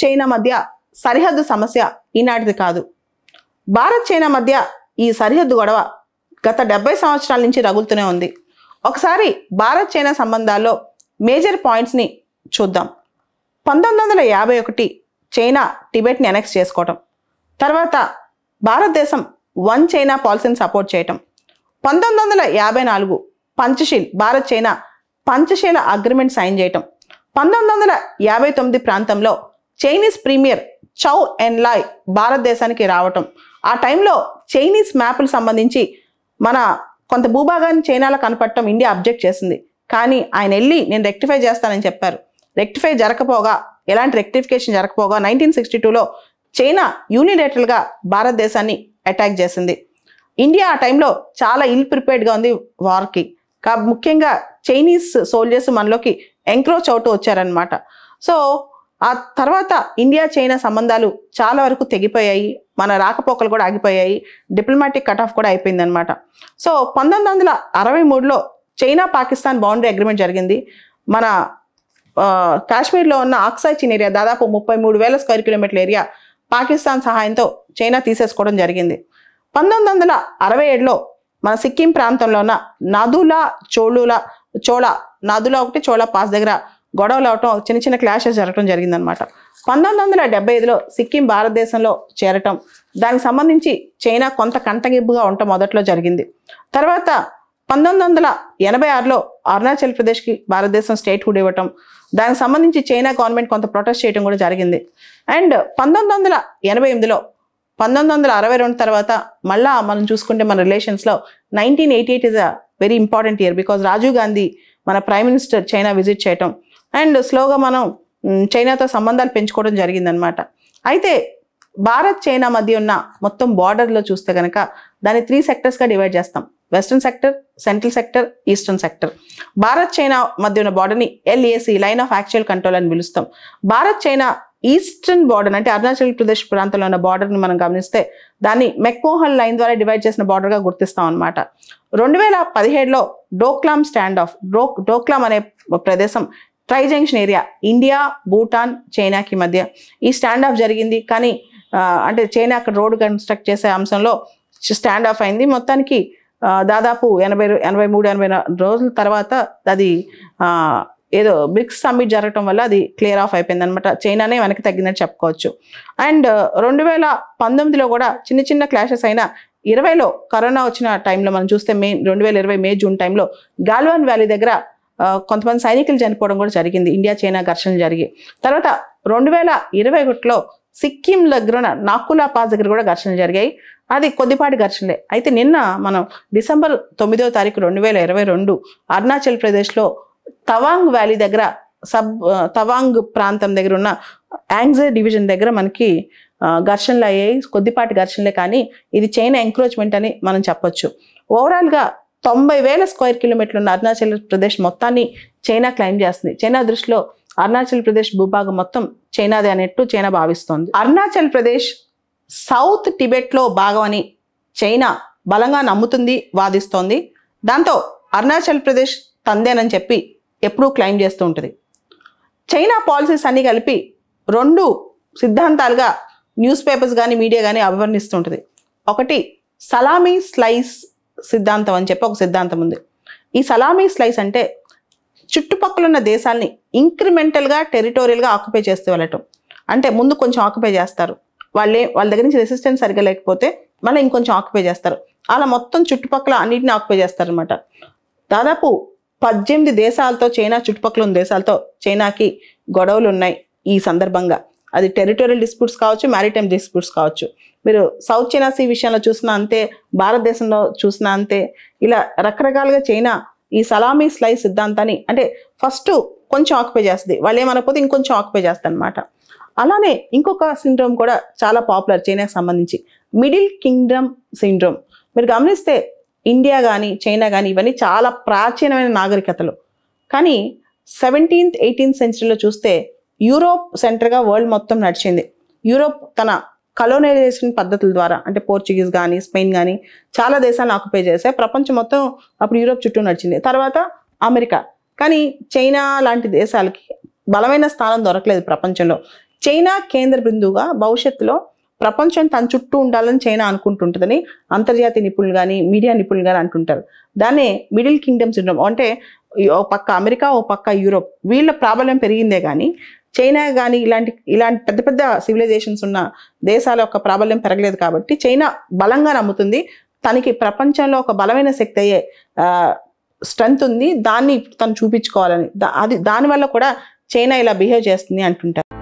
China మధ్య సరిహద్దు సమస్య ఈనాటిది కాదు. భారత్ చైనా మధ్య ఈ సరిహద్దు గొడవ గత 70 సంవత్సరాల నుంచి రగులుతూనే ఉంది. ఒకసారి భారత్ చైనా సంబంధాల్లో మేజర్ పాయింట్స్ని చూద్దాం. 1951 చైనా టిబెట్ని అనెక్స్ చేసుకోవటం, తర్వాత భారతదేశం వన్ చైనా పాలసీని సపోర్ట్ చేయటం, 1954 Panchsheel Bharat China Panchsheel agreement sign చేయటం, 1959 ప్రాంతంలో చైనీస్ ప్రీమియర్ చౌ ఎన్లాయ్ భారతదేశానికి రావటం, ఆ టైంలో చైనీస్ మ్యాప్లకు సంబంధించి మన కొంత భూభాగాన్ని చైనాలో కనపడటం ఇండియా అబ్జెక్ట్ చేసింది. కానీ ఆయన వెళ్ళి నేను రెక్టిఫై చేస్తానని చెప్పారు. రెక్టిఫై జరగకపోగా, ఎలాంటి రెక్టిఫికేషన్ జరగకపోగా 1962లో చైనా యూనిలేటరల్గా భారతదేశాన్ని అటాక్ చేసింది. ఇండియా ఆ టైంలో చాలా ఇల్ ప్రిపేర్డ్గా ఉంది వార్కి. ముఖ్యంగా చైనీస్ సోల్జర్స్ మనలోకి ఎంక్రోచ్ అవుతూ వచ్చారనమాట. సో ఆ తర్వాత ఇండియా చైనా సంబంధాలు చాలా వరకు తెగిపోయాయి, మన రాకపోకలు కూడా ఆగిపోయాయి, డిప్లొమాటిక్ కట్ ఆఫ్ కూడా అయిపోయింది అనమాట. సో 1963లో చైనా పాకిస్తాన్ బౌండరీ అగ్రిమెంట్ జరిగింది. మన కాశ్మీర్లో ఉన్న ఆక్సాయ్ చిన్ ఏరియా దాదాపు 33,000 స్క్వేర్ కిలోమీటర్ల ఏరియా పాకిస్తాన్ సహాయంతో చైనా తీసేసుకోవడం జరిగింది. 1967లో మన సిక్కిం ప్రాంతంలో ఉన్న నాదులా చోళా నాదులా ఒకటి చోళా పాస్ దగ్గర గొడవలు అవటం, చిన్న చిన్న క్లాషెస్ జరగడం జరిగిందనమాట. 1975లో సిక్కిం భారతదేశంలో చేరటం, దానికి సంబంధించి చైనా కొంత కంటగింపుగా ఉండటం మొదట్లో జరిగింది. తర్వాత 1986లో అరుణాచల్ ప్రదేశ్కి భారతదేశం స్టేట్హుడ్ ఇవ్వటం, దానికి సంబంధించి చైనా గవర్నమెంట్ కొంత ప్రొటెస్ట్ చేయడం కూడా జరిగింది. అండ్ 1988లో 1962 తర్వాత మళ్ళా మనం చూసుకుంటే మన రిలేషన్స్లో 1988 is a very important year. Because Rajiv Gandhi మన ప్రైమ్ మినిస్టర్ చైనా విజిట్ చేయటం అండ్ స్లోగా మనం చైనాతో సంబంధాలు పెంచుకోవడం జరిగిందనమాట. అయితే భారత్ చైనా మధ్య ఉన్న మొత్తం బార్డర్లో చూస్తే కనుక దాన్ని 3 సెక్టర్స్గా డివైడ్ చేస్తాం. Western sector, central sector, eastern sector. Bharat China మధ్య ఉన్న బార్డర్ని LAC line of actual control అని పిలుస్తాం. భారత్ చైనా ఈస్టర్న్ బార్డర్ అంటే అరుణాచల్ ప్రదేశ్ ప్రాంతంలో ఉన్న బార్డర్ని మనం గమనిస్తే దాన్ని మెక్మోహన్ లైన్ ద్వారా డివైడ్ చేసిన బార్డర్గా గుర్తిస్తాం అనమాట. 2017లో డోక్లాం స్టాండ్ ఆఫ్, డోక్లాం అనే ప్రదేశం tri junction area India, Bhutan, చైనాకి మధ్య ఈ స్టాండ్ ఆఫ్ జరిగింది. కానీ అంటే చైనా అక్కడ రోడ్డు కన్స్ట్రక్ట్ చేసే అంశంలో స్టాండ్ ఆఫ్ అయింది. మొత్తానికి దాదాపు 83-84 రోజుల తర్వాత అది ఏదో బ్రిక్స్ సమ్మిట్ జరగటం వల్ల అది క్లియర్ ఆఫ్ అయిపోయింది అనమాట. చైనానే వెనక్కి తగ్గినట్టు చెప్పుకోవచ్చు. అండ్ 2019లో కూడా చిన్న చిన్న క్లాషెస్ అయినా 20లో కరోనా వచ్చిన టైంలో మనం చూస్తే 2020 మే జూన్ టైంలో గాల్వాన్ వ్యాలీ దగ్గర కొంతమంది సైనికులు చనిపోవడం కూడా జరిగింది. ఇండియా చైనా ఘర్షణలు జరిగి తర్వాత 2021లో సిక్కిం దగ్గర నాకులా పాస్ దగ్గర కూడా ఘర్షణలు జరిగాయి. అది కొద్దిపాటి ఘర్షణలే. అయితే నిన్న మనం డిసెంబర్ 9వ తారీఖు 2022 అరుణాచల్ ప్రదేశ్లో తవాంగ్ వ్యాలీ దగ్గర తవాంగ్ ప్రాంతం దగ్గర ఉన్న యాంగ్జే డివిజన్ దగ్గర మనకి ఘర్షణలు అయ్యాయి. కొద్దిపాటి ఘర్షణలే, కానీ ఇది చైనా ఎంక్రోచ్మెంట్ అని మనం చెప్పొచ్చు. ఓవరాల్గా 90,000 స్క్వేర్ కిలోమీటర్లు ఉన్న అరుణాచల్ ప్రదేశ్ మొత్తాన్ని చైనా క్లైమ్ చేస్తుంది. చైనా దృష్టిలో అరుణాచల్ ప్రదేశ్ భూభాగం మొత్తం చైనాదే అనేట్టు చైనా భావిస్తోంది. అరుణాచల్ ప్రదేశ్ సౌత్ టిబెట్లో భాగం అని చైనా బలంగా నమ్ముతుంది, వాదిస్తోంది. దాంతో అరుణాచల్ ప్రదేశ్ తందేనని చెప్పి ఎప్పుడూ క్లైమ్ చేస్తూ ఉంటుంది. చైనా పాలసీస్ అన్ని కలిపి 2 సిద్ధాంతాలుగా న్యూస్ పేపర్స్ కానీ మీడియా కానీ అభివర్ణిస్తుంటుంది. ఒకటి సలామీ స్లైస్ సిద్ధాంతం అని చెప్పి ఒక సిద్ధాంతం ఉంది. ఈ సలామీ స్లైస్ అంటే చుట్టుపక్కల ఉన్న దేశాలని ఇంక్రిమెంటల్గా టెరిటోరియల్గా ఆక్యుపై చేస్తూ వెళ్ళటం. అంటే ముందు కొంచెం ఆక్యుపై చేస్తారు, వాళ్ళ దగ్గర నుంచి రెసిస్టెన్స్ సరిగ్గా లేకపోతే మళ్ళీ ఇంకొంచెం ఆక్యుపై చేస్తారు. అలా మొత్తం చుట్టుపక్కల అన్నింటినీ ఆక్యుపై చేస్తారనమాట. దాదాపు 18 దేశాలతో, చైనా చుట్టుపక్కల ఉన్న దేశాలతో చైనాకి గొడవలు ఉన్నాయి ఈ సందర్భంగా. అది టెరిటోరియల్ డిస్ప్యూట్స్ కావచ్చు, మ్యారిటైమ్ డిస్ప్యూట్స్ కావచ్చు. మీరు సౌత్ చైనా సీ విషయంలో చూసినా అంతే, భారతదేశంలో చూసినా అంతే. ఇలా రకరకాలుగా చైనా ఈ సలామీ స్లైస్ సిద్ధాంతాన్ని అంటే ఫస్ట్ కొంచెం ఆక్యుపై చేస్తుంది, వాళ్ళు ఏమనకపోతే ఇంకొంచెం ఆక్యుపై చేస్తారు అనమాట. అలానే ఇంకొక సిండ్రోమ్ కూడా చాలా పాపులర్ చైనాకి సంబంధించి, మిడిల్ కింగ్డమ్ సిండ్రోమ్. మీరు గమనిస్తే ఇండియా కానీ చైనా కానీ ఇవన్నీ చాలా ప్రాచీనమైన నాగరికతలు. కానీ 17th 18th సెంచరీలో చూస్తే యూరోప్ సెంటర్గా వరల్డ్ మొత్తం నడిచింది. యూరోప్ తన కలోనైజేషన్ పద్ధతుల ద్వారా అంటే పోర్చుగీస్ కానీ స్పెయిన్ కానీ చాలా దేశాలను ఆక్యుపై చేశాయి. ప్రపంచం మొత్తం అప్పుడు యూరోప్ చుట్టూ నడిచింది. తర్వాత అమెరికా. కానీ చైనా లాంటి దేశాలకి బలమైన స్థానం దొరకలేదు ప్రపంచంలో. చైనా కేంద్ర బిందువుగా భవిష్యత్తులో ప్రపంచం తన చుట్టూ ఉండాలని చైనా అనుకుంటుంటుందని అంతర్జాతీయ నిపుణులు కానీ మీడియా నిపుణులు కానీ అంటుంటారు. దాన్నే మిడిల్ కింగ్డమ్ సిండ్రోమ్. అంటే ఓ పక్క అమెరికా, ఓ పక్క యూరోప్, వీళ్ళ ప్రాబల్యం పెరిగిందే కానీ చైనా కానీ ఇలాంటి పెద్ద పెద్ద సివిలైజేషన్స్ ఉన్న దేశాల యొక్క ప్రాబల్యం పెరగలేదు. కాబట్టి చైనా బలంగా నమ్ముతుంది తనకి ప్రపంచంలో ఒక బలమైన శక్తి అయ్యే స్ట్రెంత్ ఉంది, దాన్ని తను చూపించుకోవాలని. దానివల్ల కూడా చైనా ఇలా బిహేవ్ చేస్తుంది అంటుంటారు.